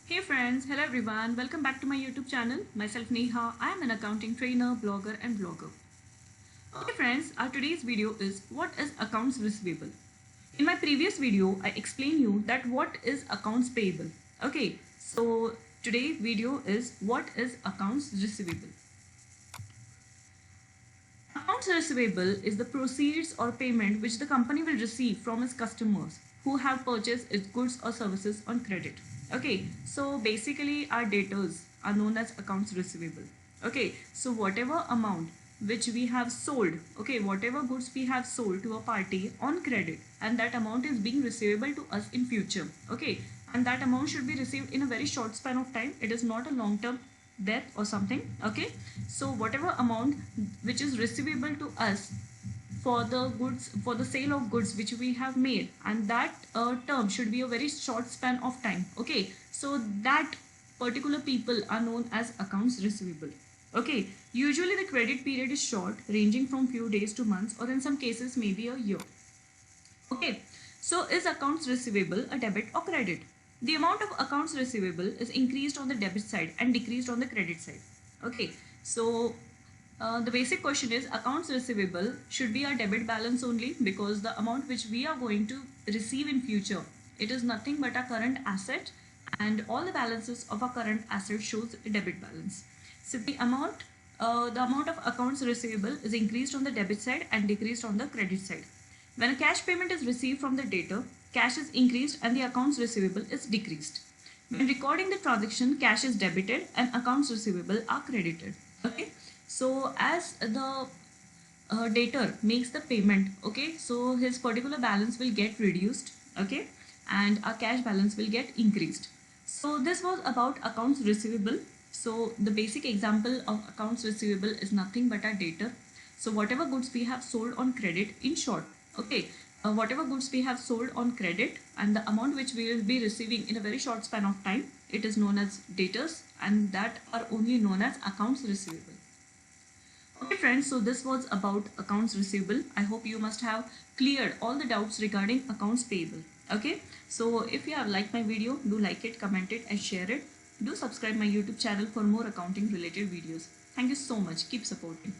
Hey friends, hello everyone, welcome back to my YouTube channel. Myself Neha, I am an accounting trainer, blogger and vlogger. Okay friends, our today's video is what is accounts receivable. In my previous video, I explained you that what is accounts payable. Okay, so today video is what is accounts receivable. Accounts receivable is the proceeds or payment which the company will receive from its customers who have purchased its goods or services on credit. Okay, so basically our debtors are known as accounts receivable. Okay, so whatever amount which we have sold, okay, whatever goods we have sold to a party on credit, and that amount is being receivable to us in future. Okay, and that amount should be received in a very short span of time. It is not a long term death or something. Okay, so whatever amount which is receivable to us for the goods, for the sale of goods which we have made, and that term should be a very short span of time. Okay, so that particular people are known as accounts receivable. Okay, usually the credit period is short, ranging from few days to months, or in some cases maybe a year. Okay, so is accounts receivable a debit or credit? The amount of accounts receivable is increased on the debit side and decreased on the credit side. Okay, so the basic question is accounts receivable should be our debit balance only, because the amount which we are going to receive in future, it is nothing but our current asset, and all the balances of our current asset shows a debit balance. So the amount of accounts receivable is increased on the debit side and decreased on the credit side. When a cash payment is received from the debtor, cash is increased and the accounts receivable is decreased. When recording the transaction, cash is debited and accounts receivable are credited. Okay, so as the debtor makes the payment, okay, so his particular balance will get reduced, okay, and our cash balance will get increased. So this was about accounts receivable. So the basic example of accounts receivable is nothing but our debtor. So whatever goods we have sold on credit, in short, okay, whatever goods we have sold on credit and the amount which we will be receiving in a very short span of time, it is known as debtors, and that are only known as accounts receivable. Okay friends, so this was about accounts receivable. I hope you must have cleared all the doubts regarding accounts payable. Okay, so if you have liked my video, do like it, comment it and share it. Do subscribe my YouTube channel for more accounting related videos. Thank you so much. Keep supporting.